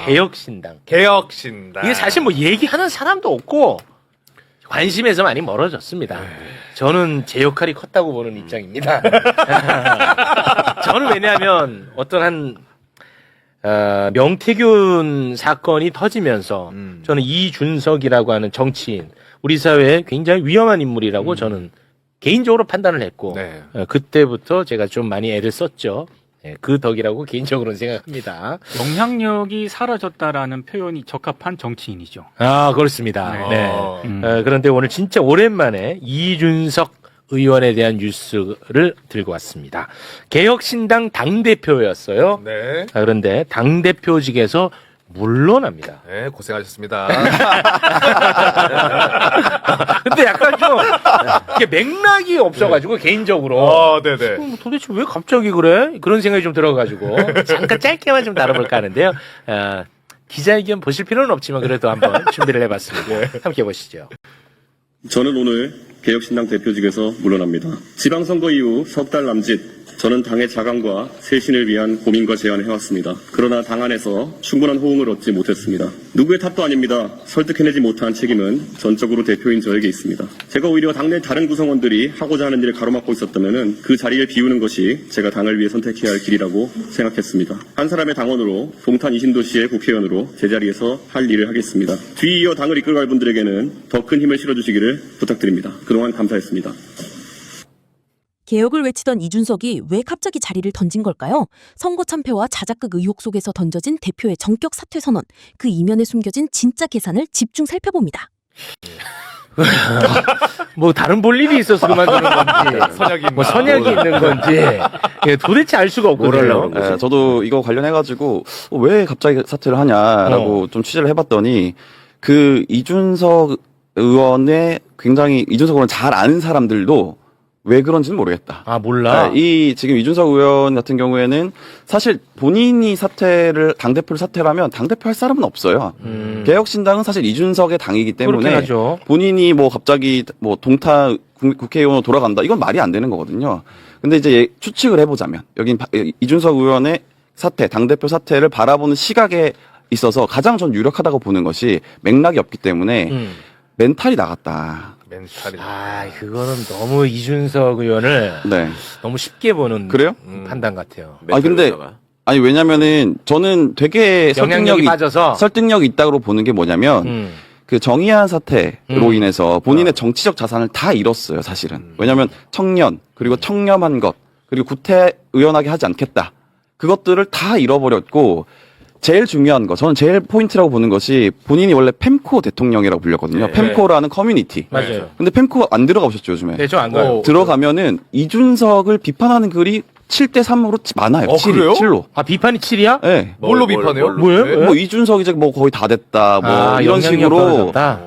개혁신당. 개혁신당. 이게 사실 뭐 얘기하는 사람도 없고 관심에서 많이 멀어졌습니다. 저는 제 역할이 컸다고 보는 입장입니다. 저는 왜냐하면 어떤 한 명태균 사건이 터지면서 저는 이준석이라고 하는 정치인 우리 사회에 굉장히 위험한 인물이라고 저는 개인적으로 판단을 했고 네. 그때부터 제가 좀 많이 애를 썼죠. 그 덕이라고 개인적으로는 생각합니다. 영향력이 사라졌다라는 표현이 적합한 정치인이죠. 아, 그렇습니다. 네. 네. 그런데 오늘 진짜 오랜만에 이준석 의원에 대한 뉴스를 들고 왔습니다. 개혁신당 당대표였어요. 네. 그런데 당대표직에서 물러납니다. 네, 고생하셨습니다. 근데 약간 좀 이게 맥락이 없어가지고 개인적으로 네네. 도대체 왜 갑자기 그래? 그런 생각이 좀 들어가지고 잠깐 짧게만 좀 다뤄볼까 하는데요. 기자회견 보실 필요는 없지만 그래도 한번 준비를 해봤습니다. 함께 보시죠. 저는 오늘 개혁신당 대표직에서 물러납니다. 지방선거 이후 석 달 남짓 저는 당의 자강과 쇄신을 위한 고민과 제안을 해왔습니다. 그러나 당 안에서 충분한 호응을 얻지 못했습니다. 누구의 탓도 아닙니다. 설득해내지 못한 책임은 전적으로 대표인 저에게 있습니다. 제가 오히려 당내 다른 구성원들이 하고자 하는 일을 가로막고 있었다면 그 자리를 비우는 것이 제가 당을 위해 선택해야 할 길이라고 생각했습니다. 한 사람의 당원으로 동탄 이신도시의 국회의원으로 제자리에서 할 일을 하겠습니다. 뒤이어 당을 이끌어갈 분들에게는 더 큰 힘을 실어주시기를 부탁드립니다. 그동안 감사했습니다. 개혁을 외치던 이준석이 왜 갑자기 자리를 던진 걸까요? 선거 참패와 자작극 의혹 속에서 던져진 대표의 전격 사퇴 선언, 그 이면에 숨겨진 진짜 계산을 집중 살펴봅니다. 뭐 다른 볼 일이 있어서 그만두는 건지 선약이 있나? 뭐 선약이 있는 건지 도대체 알 수가 없거든요. 네, 저도 이거 관련해가지고 왜 갑자기 사퇴를 하냐라고 좀 취재를 해봤더니 그 이준석 의원의 굉장히 이준석 의원을 잘 아는 사람들도 왜 그런지는 모르겠다. 아, 몰라? 이 지금 이준석 의원 같은 경우에는 사실 본인이 당대표를 사퇴하면 당대표 할 사람은 없어요. 개혁신당은 사실 이준석의 당이기 때문에 그렇긴 하죠. 본인이 뭐 갑자기 뭐 동타 국회의원으로 돌아간다. 이건 말이 안 되는 거거든요. 근데 이제 추측을 해보자면 여긴 이준석 의원의 당대표 사퇴를 바라보는 시각에 있어서 가장 전 유력하다고 보는 것이 맥락이 없기 때문에 멘탈이 나갔다. 멘탈이. 그거는 너무 이준석 의원을 네. 너무 쉽게 보는 그래요? 판단 같아요. 근데 왜냐면은 저는 되게 영향력이 빠져서 설득력이 있다고 보는 게 뭐냐면 그 정의한 사태로 인해서 본인의 정치적 자산을 다 잃었어요, 사실은. 왜냐면 청년, 그리고 청렴한 것, 그리고 구태의연하게 하지 않겠다. 그것들을 다 잃어버렸고 제일 중요한 거, 저는 제일 포인트라고 보는 것이 본인이 원래 펜코 대통령이라고 불렸거든요. 네. 펜코라는 커뮤니티. 맞아요. 근데 펜코 안 들어가 보셨죠, 요즘에? 네, 저 안 가요. 들어가면은 이준석을 비판하는 글이 7대3으로 많아요. 그래요? 7로. 아, 비판이 7이야? 네. 뭘로 비판해요? 뭐예요? 네. 뭐 이준석 이제 뭐 거의 다 됐다. 뭐 이런 영향력 식으로. 떨어졌다?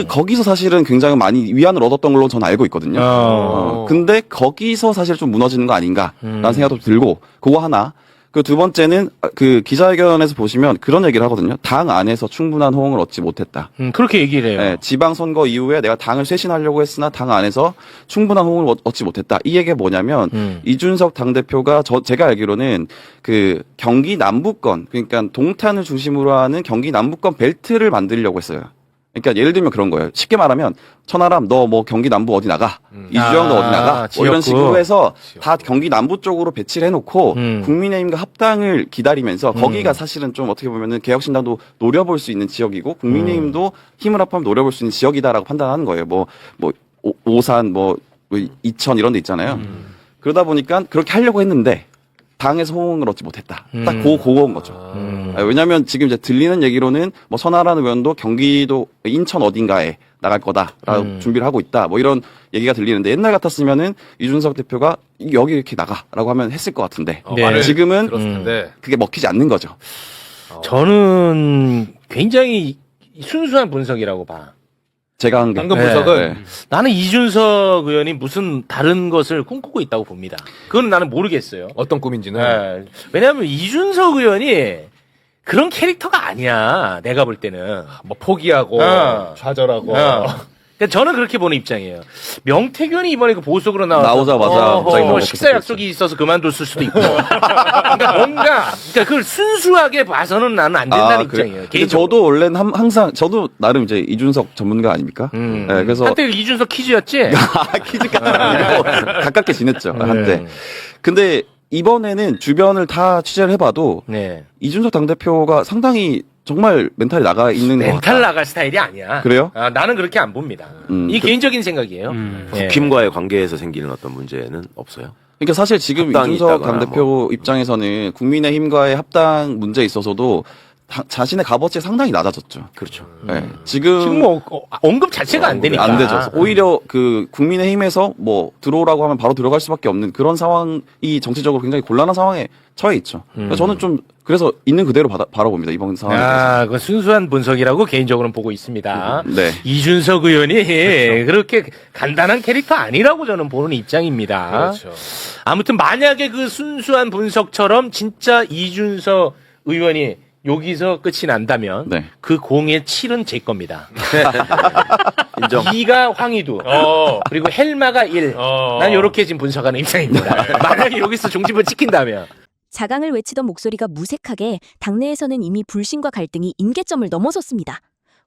거기서 사실은 굉장히 많이 위안을 얻었던 걸로 저는 알고 있거든요. 근데 거기서 사실 좀 무너지는 거 아닌가라는 생각도 들고, 그거 하나. 그 두 번째는 그 기자회견에서 보시면 그런 얘기를 하거든요. 당 안에서 충분한 호응을 얻지 못했다. 그렇게 얘기를 해요. 네, 지방선거 이후에 내가 당을 쇄신하려고 했으나 당 안에서 충분한 호응을 얻지 못했다. 이 얘기가 뭐냐면 이준석 당대표가 제가 알기로는 그 경기 남부권, 그러니까 동탄을 중심으로 하는 경기 남부권 벨트를 만들려고 했어요. 그러니까 예를 들면 그런 거예요. 쉽게 말하면 천하람 너 뭐 경기 남부 어디 나가, 이주영 너 어디 나가, 뭐 이런 식으로 해서 다 경기 남부 쪽으로 배치를 해놓고 국민의힘과 합당을 기다리면서 거기가 사실은 좀 어떻게 보면은 개혁신당도 노려볼 수 있는 지역이고 국민의힘도 힘을 합하면 노려볼 수 있는 지역이다라고 판단하는 거예요. 뭐 오산 뭐 이천 이런 데 있잖아요. 그러다 보니까 그렇게 하려고 했는데 당에서 호응을 얻지 못했다. 딱 그거인 거죠. 왜냐하면 지금 이제 들리는 얘기로는 뭐 선하란 의원도 경기도 인천 어딘가에 나갈 거다라고 준비를 하고 있다. 뭐 이런 얘기가 들리는데 옛날 같았으면은 이준석 대표가 여기 이렇게 나가라고 하면 했을 것 같은데 네. 지금은 그렇습니다. 그게 먹히지 않는 거죠. 저는 굉장히 순수한 분석이라고 봐. 제가 한 게. 방금 분석은 나는 이준석 의원이 무슨 다른 것을 꿈꾸고 있다고 봅니다. 그건 나는 모르겠어요. 어떤 꿈인지는. 네. 왜냐하면 이준석 의원이 그런 캐릭터가 아니야. 내가 볼 때는. 뭐 포기하고 어. 좌절하고. 그러니까 저는 그렇게 보는 입장이에요. 명태균이 이번에 그 보석으로 나오자마자 갑자기 뭐 뭐 식사 약속이 있어서 그만뒀을 수도 있고. 그러니까 그러니까 그걸 순수하게 봐서는 나는 안 된다는 입장이에요. 근데 개인적으로. 저도 원래는 항상 저도 나름 이제 이준석 전문가 아닙니까? 네, 그래서 한때 이준석 퀴즈였지. 퀴즈가 아니고 가깝게 지냈죠 한때. 근데 이번에는 주변을 다 취재를 해봐도 네. 이준석 당대표가 상당히 정말 멘탈이 나가 있는 것 같다. 멘탈 나갈 스타일이 아니야. 그래요? 아, 나는 그렇게 안 봅니다. 이 개인적인 생각이에요. 예. 국힘과의 관계에서 생기는 어떤 문제는 없어요? 그러니까 사실 지금 합당이 이준석 있다거나 당대표 뭐. 입장에서는 국민의힘과의 합당 문제에 있어서도 자신의 값어치 상당히 낮아졌죠. 그렇죠. 네. 지금 뭐 언급 자체가 안 되니까. 안 되죠. 오히려 그 국민의힘에서 뭐 들어오라고 하면 바로 들어갈 수밖에 없는 그런 상황이 정치적으로 굉장히 곤란한 상황에 처해 있죠. 그래서 저는 좀 그래서 있는 그대로 바라봅니다. 이번 상황에 대해서. 아, 그 순수한 분석이라고 개인적으로는 보고 있습니다. 네. 이준석 의원이 그렇게 간단한 캐릭터 아니라고 저는 보는 입장입니다. 그렇죠. 아무튼 만약에 그 순수한 분석처럼 진짜 이준석 의원이 여기서 끝이 난다면 네. 그 공의 7은 제 겁니다. 인정. 2가 황희두 그리고 헬마가 1. 난 이렇게 지금 분석하는 입장입니다. 만약에 여기서 종집을 찍힌다면. 자강을 외치던 목소리가 무색하게 당내에서는 이미 불신과 갈등이 임계점을 넘어섰습니다.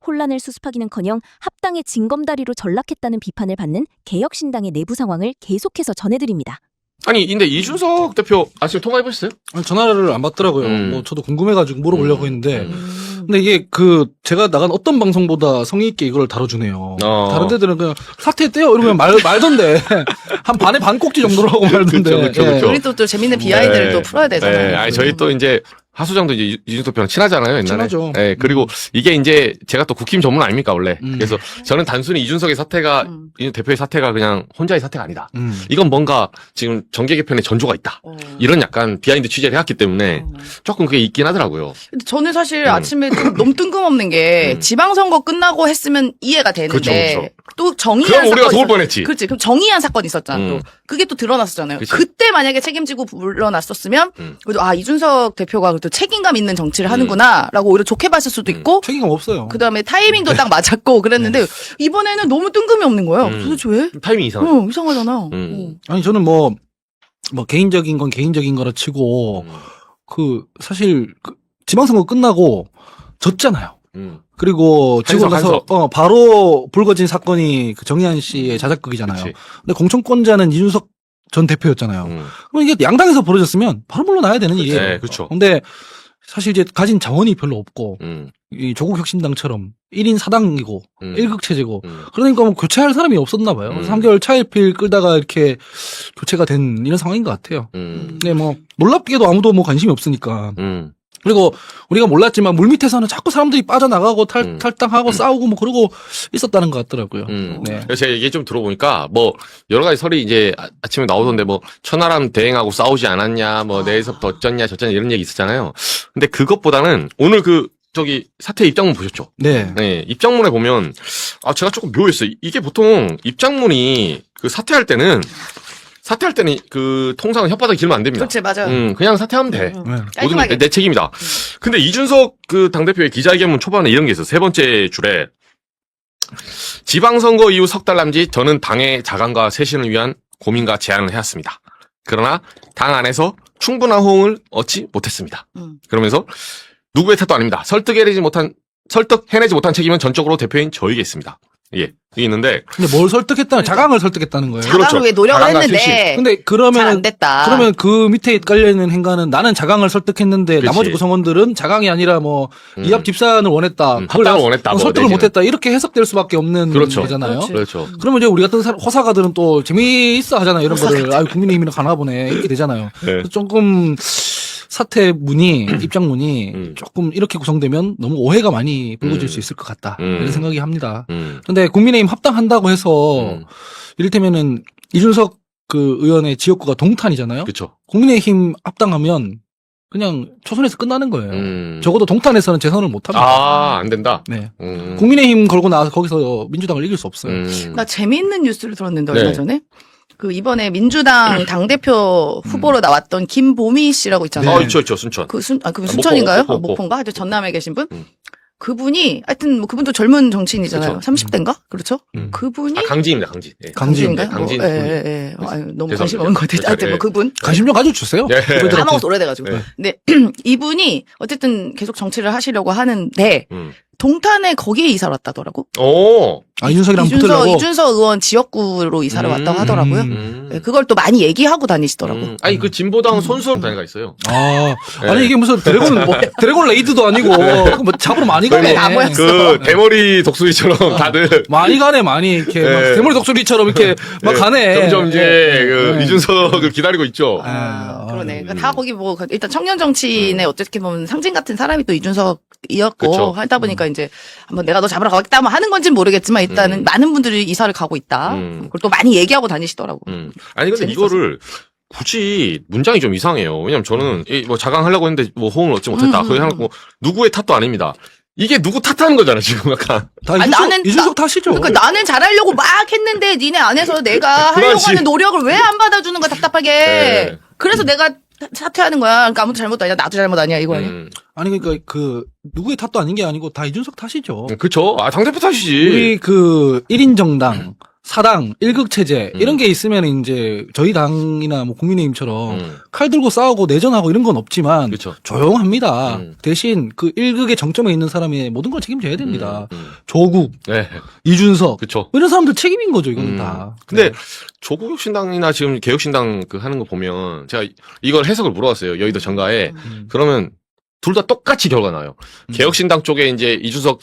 혼란을 수습하기는커녕 합당의 징검다리로 전락했다는 비판을 받는 개혁신당의 내부 상황을 계속해서 전해드립니다. 아니, 근데 이준석 대표 아침에 통화해보셨어요? 아니, 전화를 안 받더라고요. 뭐 저도 궁금해가지고 물어보려고 했는데, 근데 이게 제가 나간 어떤 방송보다 성의 있게 이걸 다뤄주네요. 다른 데들은 그냥 사퇴했대요 이러면 말던데 한 반에 반 꼭지 정도로 하고 말던데. 그렇죠. 우리 또 재밌는 비하인드를 또 풀어야 되잖아요. 네. 아니, 저희 또 이제 하수장도 이제 이준석 대표랑 친하잖아요, 옛날에. 친하죠. 네. 그리고 이게 이제 제가 또 국힘 전문 아닙니까, 원래. 그래서 저는 단순히 이준석의 사태가, 이준석 대표의 사태가 그냥 혼자의 사태가 아니다. 이건 뭔가 지금 정계 개편에 전조가 있다. 이런 약간 비하인드 취재를 해왔기 때문에 조금 그게 있긴 하더라고요. 근데 저는 사실 아침에 좀 너무 뜬금없는 게 지방선거 끝나고 했으면 이해가 되는데 그렇죠. 또 정의한 그럼 우리가 사건이 속을 있었- 뻔했지. 그렇지. 그럼 정의한 사건이 있었잖아. 또 그게 또 드러났었잖아요. 그치. 그때 만약에 책임지고 물러났었으면 그래도 아 이준석 대표가 그래도 책임감 있는 정치를 하는구나라고 오히려 좋게 봤을 수도 있고 책임감 없어요. 그다음에 타이밍도 딱 맞았고 그랬는데 이번에는 너무 뜬금이 없는 거예요. 도대체 왜? 타이밍이 이상하죠. 이상하잖아. 아니 저는 뭐 개인적인 건 개인적인 거라 치고 사실 지방선거 끝나고 졌잖아요. 그리고 지고 나서 바로 불거진 사건이 그 정의한 씨의 자작극이잖아요. 그치. 근데 공천권자는 이준석 전 대표였잖아요. 그럼 이게 양당에서 벌어졌으면 바로 물러나야 되는 일이에요. 네, 그렇죠. 근데 사실 이제 가진 자원이 별로 없고 음. 이 조국혁신당처럼 1인 4당이고 1극 체제고 음. 그러니까 뭐 교체할 사람이 없었나 봐요. 3개월 차일필 끌다가 이렇게 교체가 된 이런 상황인 것 같아요. 근데 뭐 놀랍게도 아무도 뭐 관심이 없으니까. 그리고 우리가 몰랐지만 물밑에서는 자꾸 사람들이 빠져나가고 탈당하고 싸우고 뭐 그러고 있었다는 것 같더라고요. 네. 그래서 제가 얘기 좀 들어보니까 뭐 여러 가지 설이 이제 아침에 나오던데 뭐 천하람 대행하고 싸우지 않았냐 뭐 내에서부터 어쩌냐 저쩌냐 이런 얘기 있었잖아요. 근데 그것보다는 오늘 사태 입장문 보셨죠? 네. 네. 입장문에 보면 제가 조금 묘했어요. 이게 보통 입장문이 사퇴할 때는 통상은 혓바닥이 길면 안 됩니다. 그렇지, 맞아요. 그냥 사퇴하면 돼. 모든 깔끔하게. 내 책임이다. 근데 이준석 당대표의 기자회견문 초반에 이런 게 있어요. 세 번째 줄에 지방선거 이후 석 달 남짓 저는 당의 자강과 쇄신을 위한 고민과 제안을 해왔습니다. 그러나 당 안에서 충분한 호응을 얻지 못했습니다. 그러면서 누구의 탓도 아닙니다. 설득해내지 못한 책임은 전적으로 대표인 저에게 있습니다. 예. 이게 있는데. 근데 뭘 설득했다는, 자강을 설득했다는 거예요. 자강을 그렇죠. 왜 노력을 자강과 했는데. 실시. 근데 잘 그러면 안 됐다. 그러면 그 밑에 깔려있는 행간은 나는 자강을 설득했는데 그치. 나머지 구성원들은 자강이 아니라 뭐 이합 집산을 원했다. 그걸 합당을 원했다. 뭐 설득을 내지는. 못했다. 이렇게 해석될 수밖에 없는 그렇죠. 거잖아요. 그렇죠. 그러면 이제 우리 같은 호사가들은 또 재미있어 하잖아요. 이런 거를. 국민의힘이랑 가나 보네. 이렇게 되잖아요. 네. 그래서 조금 사퇴문이, 입장문이 조금 이렇게 구성되면 너무 오해가 많이 불거질 수 있을 것 같다. 이런 생각이 합니다. 근데 국민의힘 합당한다고 해서 이를테면은 이준석 의원의 지역구가 동탄이잖아요. 그렇죠. 국민의힘 합당하면 그냥 초선에서 끝나는 거예요. 적어도 동탄에서는 재선을 못 합니다. 안 된다? 네. 국민의힘 걸고 나와서 거기서 민주당을 이길 수 없어요. 나 재미있는 뉴스를 들었는데 얼마 네. 전에 이번에 민주당 당대표 후보로 나왔던 김보미 씨라고 있잖아요. 네. 있죠, 순천. 그분 순천인가요? 목포. 목포인가? 하여튼 전남에 계신 분? 그분이 하여튼 뭐 그분도 젊은 정치인이잖아요. 그쵸. 30대인가? 그렇죠? 그분이 강진입니다, 강진. 예. 강진인가요? 강진. 예. 아유, 너무 관심 죄송합니다. 없는 것 같아요. 하여튼 뭐 그분 관심 좀 가져주세요. 네. 후배들한테. 까먹어서 오래돼가지고. 네. 근데 이분이 어쨌든 계속 정치를 하시려고 하는데 음. 동탄에 거기에 이사를 왔다더라고. 오. 이준석이랑 붙으려고. 이준석 의원 지역구로 이사를 왔다고 하더라고요. 네, 그걸 또 많이 얘기하고 다니시더라고. 아니 그 진보당 손수업 단위가 있어요. 아니 이게 무슨 드래곤 레이드도 아니고 뭐 잡으러 많이 가네. 다 모였어. 그 대머리 독수리처럼 다들 많이 가네 많이 이렇게 막 네. 대머리 독수리처럼 이렇게 막 가네. 점점 이제 그 이준석을 기다리고 있죠. 그러네. 그러니까 다 거기 뭐 일단 청년 정치인의 어떻게 보면 상징 같은 사람이 또 이준석이었고 그쵸. 하다 보니까 이제 한번 내가 너 잡으러 가겠다 뭐 하는 건지는 모르겠지만 일단은 많은 분들이 이사를 가고 있다. 그걸 또 많이 얘기하고 다니시더라고. 아니 근데 재밌었어. 이거를 굳이 문장이 좀 이상해요. 왜냐면 저는 뭐 자강하려고 했는데 뭐 호응을 얻지 못했다. 그거 해놓고 누구의 탓도 아닙니다. 이게 누구 탓하는 거잖아 지금 약간. 다 아니, 이준석 탓이죠. 그러니까 나는 잘하려고 막 했는데 니네 안에서 내가 하려고 그만하지. 하는 노력을 왜 안 받아주는 거야 답답하게. 네. 그래서 내가 사퇴하는 거야. 그러니까 아무도 잘못 아니야. 나도 잘못 아니야 이거 아니야. 아니 그러니까 그 누구의 탓도 아닌 게 아니고 다 이준석 탓이죠. 그쵸. 아 당대표 탓이지. 우리 그 1인 정당, 사당, 1극 체제 이런 게 있으면 이제 저희 당이나 뭐 국민의힘처럼 칼 들고 싸우고 내전하고 이런 건 없지만 그쵸. 조용합니다. 대신 그 1극의 정점에 있는 사람이 모든 걸 책임져야 됩니다. 음. 조국, 네. 이준석 그쵸. 이런 사람들 책임인 거죠 이거는 다. 근데 조국혁신당이나 지금 개혁신당 그 하는 거 보면 제가 이걸 해석을 물어봤어요. 여의도 정가에. 그러면 둘 다 똑같이 결과 나요. 개혁신당 쪽에 이제 이준석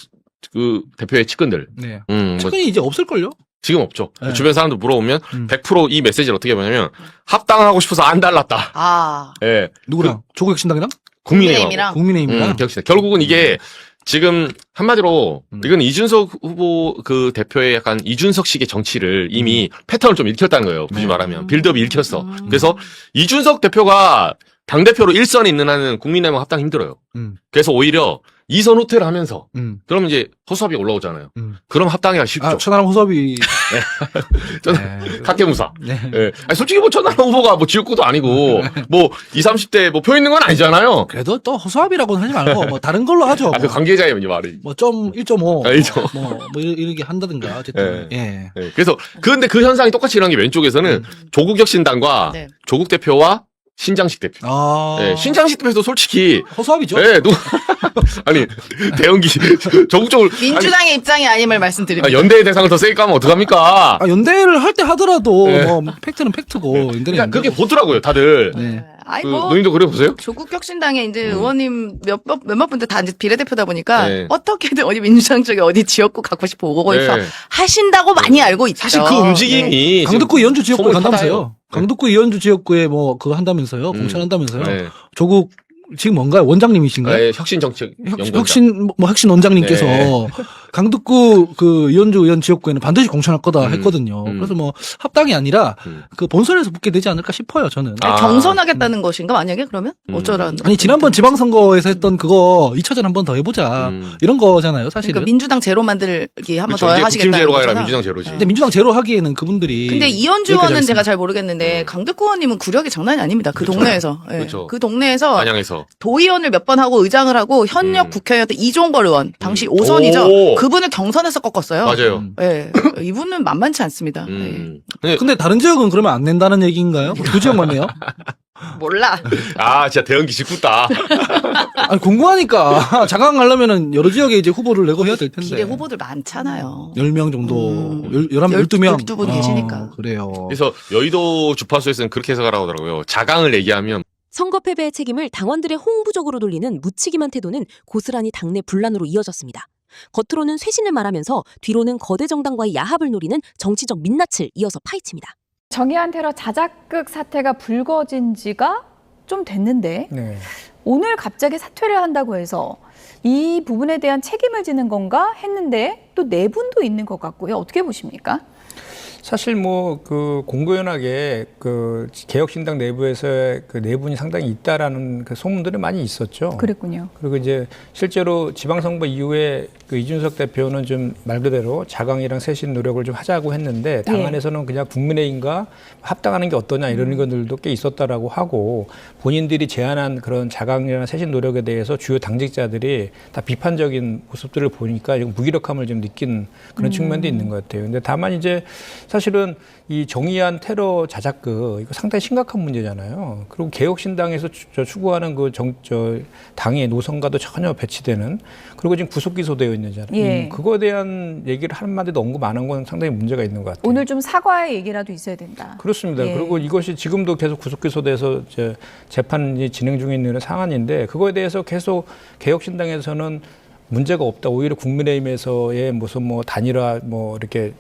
그 대표의 측근들. 네. 뭐 최근에 이제 없을걸요? 지금 없죠. 네. 주변 사람들 물어보면 100%이 메시지를 어떻게 보냐면 합당하고 싶어서 안 달랐다. 아. 예. 누구랑? 조국혁신당이랑? 국민의힘하고. 국민의힘이랑? 개혁신당. 결국은 이게 지금 한마디로 이건 이준석 후보 그 대표의 약간 이준석식의 정치를 이미 패턴을 좀 읽혔다는 거예요. 굳이 말하면 빌드업이 읽혔어. 그래서 이준석 대표가 당 대표로 일선에 있는 한은 국민의힘 합당 힘들어요. 그래서 오히려 이선 후퇴를 하면서 그러면 이제 허수아비가 올라오잖아요. 그럼 합당하기가 쉽죠. 천하람 허수아비. 학계무사. 네. 예. 아니, 솔직히 뭐 천하람 후보가 뭐 지역구도 아니고 뭐 20, 30대 뭐 표 있는 건 아니잖아요. 그래도 또 허수아비라고는 하지 말고 뭐 다른 걸로 하죠. 그 관계자의 이제 말이. 뭐 1.5. 1.5. 뭐 이렇게 한다든가 어쨌든. 예. 예. 그래서 근데 그 현상이 똑같이 일어난 게 왼쪽에서는 조국혁신당과 네. 조국 대표와 신장식 대표. 예, 신장식 대표도 솔직히 허수아비죠. 예, 아니 대형기 조국 쪽을 민주당의 입장이 아님을 말씀드립니다. 연대의 대상을 더 세게 까면 어떡합니까? 연대를 할 때 하더라도 네. 뭐 팩트는 팩트고 연대는 그러니까 그렇게 보더라고요, 다들. 네. 아이 그, 뭐 노인도 그래 보세요? 조국혁신당의 이제 의원님 몇몇 분들 다 이제 비례대표다 보니까 네. 어떻게든 어디 민주당 쪽에 어디 지역구 갖고 싶어 오고 네. 있어 하신다고 많이 알고 있죠. 사실 그 움직임이 강북구 이현주 지역구에 소문이 간다면서요. 파다해요. 강북구 이현주 지역구에 뭐 그거 한다면서요. 공천한다면서요. 네. 조국 지금 뭔가요? 원장님이신가요? 네, 혁신정책 혁신 원장님께서 네. 강북구 그 이현주 의원 지역구에는 반드시 공천할 거다 했거든요. 그래서 뭐 합당이 아니라 그 본선에서 붙게 되지 않을까 싶어요. 저는. 경선하겠다는 것인가 만약에 그러면 어쩌라는? 아니 지난번 지방선거에서 했던 그거 2차전 한번 더 해보자 이런 거잖아요. 사실은. 그러니까 민주당 제로 만들기 한번 그렇죠. 더 이제 하시겠다는 국힘 제로가 아니라 거잖아. 민주당 제로지. 근데 민주당 제로 하기에는 그분들이. 근데 이현주 여기까지 의원은 제가 하겠습니다. 잘 모르겠는데 강덕구 의원님은 구력이 장난이 아닙니다. 그 동네에서. 예. 그렇죠. 그 동네에서 안양에서. 도의원을 몇 번 하고 의장을 하고 현역 국회의원 이종걸 의원 당시 5선이죠. 오. 그분을 경선에서 꺾었어요. 맞아요. 예. 이분은 만만치 않습니다. 근데 다른 지역은 그러면 안 낸다는 얘기인가요? 두 지역만 내요? 몰라. 아, 진짜 대형기 짓궂다. 아니 궁금하니까 자강하려면은 여러 지역에 이제 후보를 내고 해야 될 텐데. 비례 후보들 많잖아요. 10명 정도, 11, 12명. 12분 계시니까. 그래요. 그래서 여의도 주파수에서는 그렇게 해석을 하더라고요. 자강을 얘기하면 선거 패배의 책임을 당원들의 홍부적으로 돌리는 묻히기만 태도는 고스란히 당내 분란으로 이어졌습니다. 겉으로는 쇄신을 말하면서 뒤로는 거대 정당과의 야합을 노리는 정치적 민낯을 이어서 파헤칩니다. 정의한 테러 자작극 사태가 불거진 지가 좀 됐는데 오늘 갑자기 사퇴를 한다고 해서 이 부분에 대한 책임을 지는 건가 했는데 또 내분도 있는 것 같고요. 어떻게 보십니까? 사실 뭐 그 공고연하게 그 개혁신당 내부에서의 그 내분이 상당히 있다라는 그 소문들이 많이 있었죠. 그랬군요. 그리고 이제 실제로 지방선거 이후에 그 이준석 대표는 좀 말 그대로 자강이랑 쇄신 노력을 좀 하자고 했는데 당 안에서는 그냥 국민의힘과 합당하는 게 어떠냐 이런 의견들도 꽤 있었다라고 하고 본인들이 제안한 그런 자강이랑 쇄신 노력에 대해서 주요 당직자들이 다 비판적인 모습들을 보니까 무기력함을 좀 느낀 그런 측면도 있는 것 같아요. 근데 다만 이제 사실은 이 정의한 테러 자작극 이거 상당히 심각한 문제잖아요. 그리고 개혁신당에서 추구하는 그 당의 노선과도 전혀 배치되는 그리고 지금 구속 기소되어 있는잖아요. 예. 그거에 대한 얘기를 한마디도 언급 안 한 건 상당히 문제가 있는 것 같아요. 오늘 좀 사과의 얘기라도 있어야 된다. 그렇습니다. 예. 그리고 이것이 지금도 계속 구속 기소돼서 이제 재판이 진행 중에 있는 사안인데 그거에 대해서 계속 개혁신당에서는 문제가 없다. 오히려 국민의힘에서의 무슨 뭐 단일화 뭐 이렇게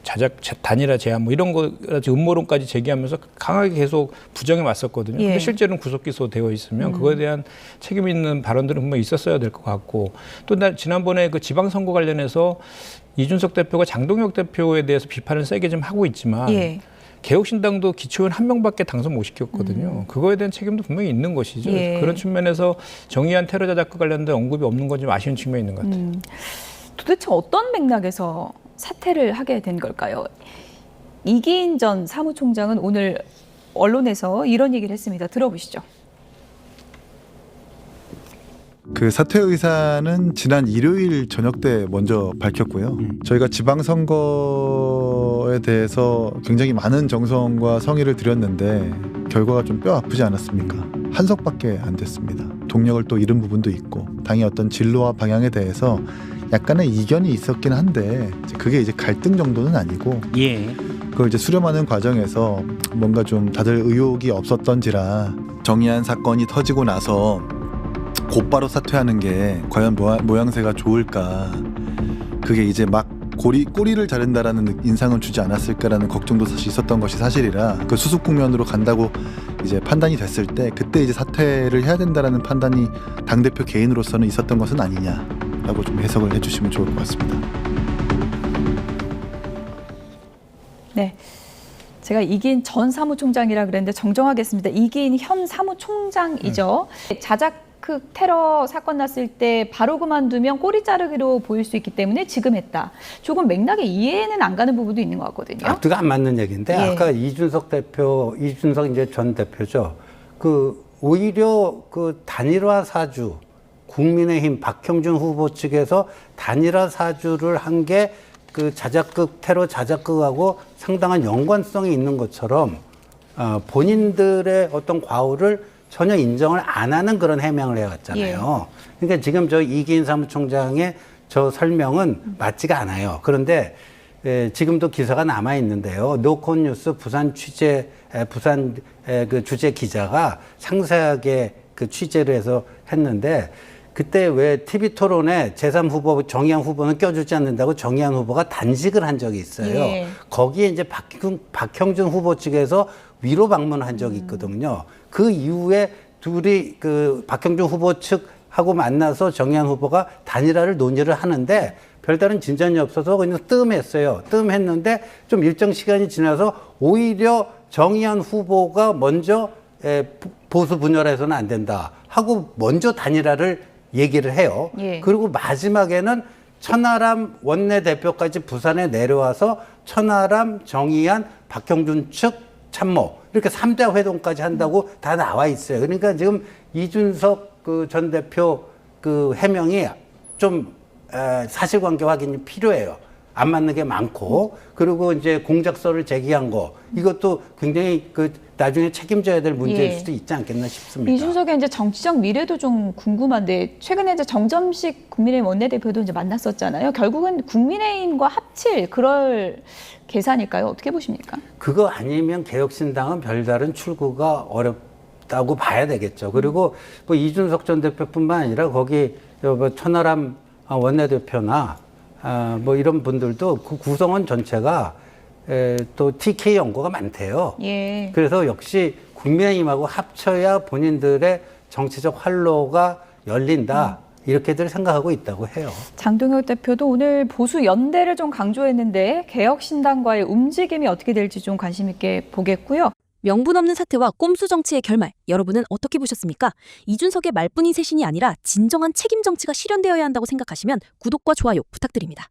단일화 제안 뭐 이런 거 음모론까지 제기하면서 강하게 계속 부정해 왔었거든요. 예. 근데 실제로는 구속 기소되어 있으면 그거에 대한 책임 있는 발언들은 분명히 있었어야 될 것 같고 또 지난번에 그 지방선거 관련해서 이준석 대표가 장동혁 대표에 대해서 비판을 세게 좀 하고 있지만 예. 개혁신당도 기초의원 한 명밖에 당선 못 시켰거든요. 그거에 대한 책임도 분명히 있는 것이죠. 예. 그런 측면에서 정의한 테러 자작과 관련된 언급이 없는 건 좀 아쉬운 측면이 있는 것 같아요. 도대체 어떤 맥락에서 사퇴를 하게 된 걸까요? 이기인 전 사무총장은 오늘 언론에서 이런 얘기를 했습니다. 들어보시죠. 그 사퇴 의사는 지난 일요일 저녁 때 먼저 밝혔고요. 저희가 지방선거에 대해서 굉장히 많은 정성과 성의를 들였는데 결과가 좀 뼈 아프지 않았습니까? 한 석밖에 안 됐습니다. 동력을 또 잃은 부분도 있고 당의 어떤 진로와 방향에 대해서 약간의 이견이 있었긴 한데 그게 이제 갈등 정도는 아니고 그걸 이제 수렴하는 과정에서 뭔가 좀 다들 의욕이 없었던지라 정의한 사건이 터지고 나서 곧바로 사퇴하는 게 과연 모양새가 좋을까. 그게 이제 막 꼬리를 자른다라는 인상을 주지 않았을까라는 걱정도 사실 있었던 것이 사실이라 그 수습 국면으로 간다고 이제 판단이 됐을 때 그때 이제 사퇴를 해야 된다라는 판단이 당대표 개인으로서는 있었던 것은 아니냐라고 좀 해석을 해주시면 좋을 것 같습니다. 네. 제가 이기인 전 사무총장이라 그랬는데 정정하겠습니다. 이기인 현 사무총장이죠. 자작극 테러 사건 났을 때 바로 그만두면 꼬리 자르기로 보일 수 있기 때문에 지금 했다. 조금 맥락에 이해는 안 가는 부분도 있는 것 같거든요. 앞뒤가 안 맞는 얘기인데 아까 이준석 이제 전 대표죠. 그 오히려 그 단일화 사주 국민의힘 박형준 후보 측에서 단일화 사주를 한 게 그 자작극 테러 자작극하고 상당한 연관성이 있는 것처럼 본인들의 어떤 과오를 전혀 인정을 안 하는 그런 해명을 해왔잖아요. 그러니까 지금 저 이기인 사무총장의 저 설명은 맞지가 않아요. 그런데 지금도 기사가 남아 있는데요. 노컷뉴스 부산 그 주재 기자가 상세하게 그 취재를 해서 했는데 그때 왜 TV 토론에 제3후보 정의한 후보는 껴주지 않는다고 정의한 후보가 단식을 한 적이 있어요. 거기에 이제 박형준 후보 측에서 위로 방문한 적이 있거든요. 그 이후에 둘이 그 박형준 후보 측하고 만나서 정의한 후보가 단일화를 논의를 하는데 별다른 진전이 없어서 그냥 뜸했어요. 뜸했는데 좀 일정 시간이 지나서 오히려 정의한 후보가 먼저 보수 분열해서는 안 된다 하고 먼저 단일화를 얘기를 해요. 그리고 마지막에는 천하람 원내대표까지 부산에 내려와서 천하람, 정의한, 박형준 측 참모 이렇게 3자 회동까지 한다고 다 나와 있어요. 그러니까 지금 이준석 그 전 대표 그 해명이 좀 사실관계 확인이 필요해요. 안 맞는 게 많고 그리고 이제 공작서를 제기한 거 이것도 굉장히 그 나중에 책임져야 될 문제일 수도 있지 않겠나 싶습니다. 이준석의 이제 정치적 미래도 좀 궁금한데 최근에 이제 정점식 국민의힘 원내대표도 이제 만났었잖아요. 결국은 국민의힘과 합칠 그럴 계산일까요? 어떻게 보십니까? 그거 아니면 개혁신당은 별다른 출구가 어렵다고 봐야 되겠죠. 그리고 뭐 이준석 전 대표뿐만 아니라 거기 뭐 천하람 원내대표나 뭐 이런 분들도 그 구성원 전체가 또 TK 연고가 많대요. 그래서 역시 국민의힘하고 합쳐야 본인들의 정치적 활로가 열린다. 이렇게들 생각하고 있다고 해요. 장동혁 대표도 오늘 보수 연대를 좀 강조했는데 개혁신당과의 움직임이 어떻게 될지 좀 관심 있게 보겠고요. 명분 없는 사태와 꼼수 정치의 결말, 여러분은 어떻게 보셨습니까? 이준석의 말뿐인 쇄신이 아니라 진정한 책임 정치가 실현되어야 한다고 생각하시면 구독과 좋아요 부탁드립니다.